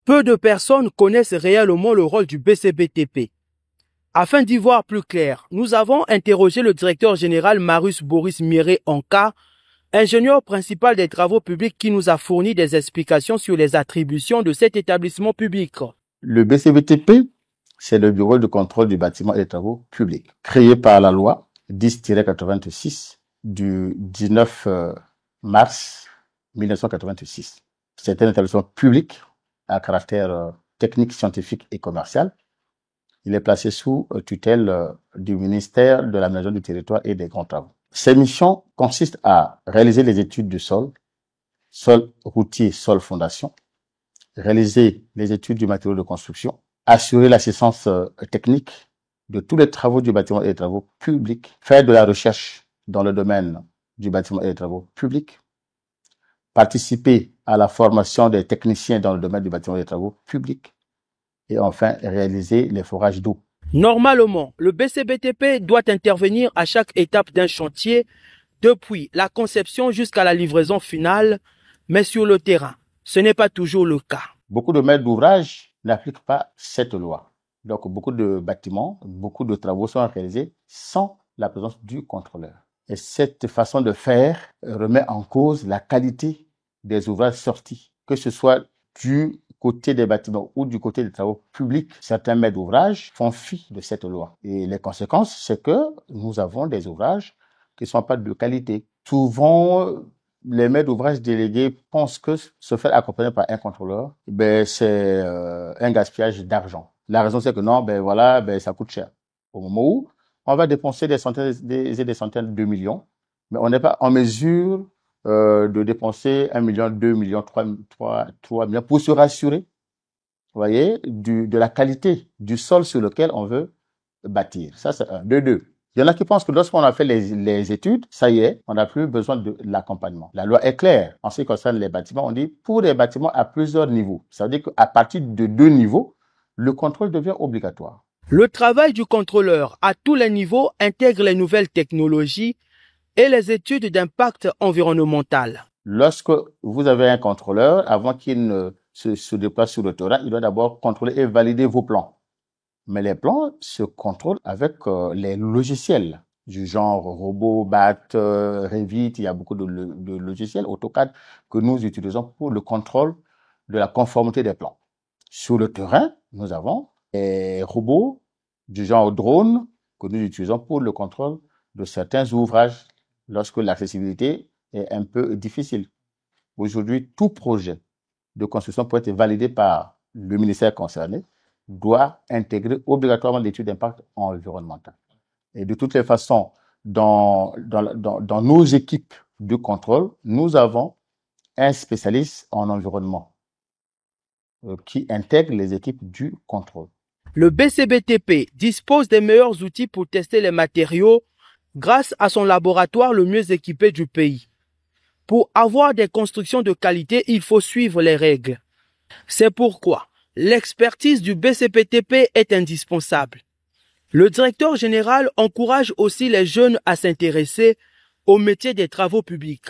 Peu de personnes connaissent réellement le rôle du BCBTP. Afin d'y voir plus clair, nous avons interrogé le directeur général Marius Boris Miré-Anka, ingénieur principal des travaux publics, qui nous a fourni des explications sur les attributions de cet établissement public. Le BCBTP, c'est le Bureau de contrôle du bâtiment et des travaux publics, créé par la loi 10-86 du 19 mars 1986. C'est un établissement public à caractère technique, scientifique et commercial. Il est placé sous tutelle du ministère de l'Aménagement du Territoire et des Grands Travaux. Ses missions consistent à réaliser les études du sol, sol routier, sol fondation, réaliser les études du matériau de construction, assurer l'assistance technique de tous les travaux du bâtiment et des travaux publics, faire de la recherche dans le domaine du bâtiment et des travaux publics, participer à la formation des techniciens dans le domaine du bâtiment et des travaux publics, et enfin réaliser les forages d'eau. Normalement, le BCBTP doit intervenir à chaque étape d'un chantier, depuis la conception jusqu'à la livraison finale, mais sur le terrain, ce n'est pas toujours le cas. Beaucoup de maîtres d'ouvrage n'appliquent pas cette loi. Donc, beaucoup de bâtiments, beaucoup de travaux sont réalisés sans la présence du contrôleur. Et cette façon de faire remet en cause la qualité des ouvrages sortis, que ce soit du côté des bâtiments ou du côté des travaux publics. Certains maîtres d'ouvrage font fi de cette loi. Et les conséquences, c'est que nous avons des ouvrages qui ne sont pas de qualité. Souvent, les maîtres d'ouvrage délégués pensent que se faire accompagner par un contrôleur, c'est un gaspillage d'argent. La raison, c'est que non, ça coûte cher. Au moment où on va dépenser des centaines et des centaines de millions, mais on n'est pas en mesure de dépenser 1 million, 2 millions, 3 millions pour se rassurer, vous voyez, de la qualité du sol sur lequel on veut bâtir. Ça, c'est un. De deux. Il y en a qui pensent que lorsqu'on a fait les études, ça y est, on n'a plus besoin de l'accompagnement. La loi est claire. En ce qui concerne les bâtiments, on dit pour les bâtiments à plusieurs niveaux. Ça veut dire qu'à partir de 2 niveaux, le contrôle devient obligatoire. Le travail du contrôleur à tous les niveaux intègre les nouvelles technologies et les études d'impact environnemental. Lorsque vous avez un contrôleur, avant qu'il ne se déplace sur le terrain, il doit d'abord contrôler et valider vos plans. Mais les plans se contrôlent avec les logiciels du genre Robot, BAT, Revit. Il y a beaucoup de logiciels AutoCAD que nous utilisons pour le contrôle de la conformité des plans. Sur le terrain, nous avons des robots du genre drone que nous utilisons pour le contrôle de certains ouvrages lorsque l'accessibilité est un peu difficile. Aujourd'hui, tout projet de construction peut être validé par le ministère concerné, doit intégrer obligatoirement l'étude d'impact environnemental. Et de toutes les façons, dans nos équipes de contrôle, nous avons un spécialiste en environnement qui intègre les équipes du contrôle. Le BCBTP dispose des meilleurs outils pour tester les matériaux grâce à son laboratoire le mieux équipé du pays. Pour avoir des constructions de qualité, il faut suivre les règles. C'est pourquoi l'expertise du BCBTP est indispensable. Le directeur général encourage aussi les jeunes à s'intéresser au métier des travaux publics.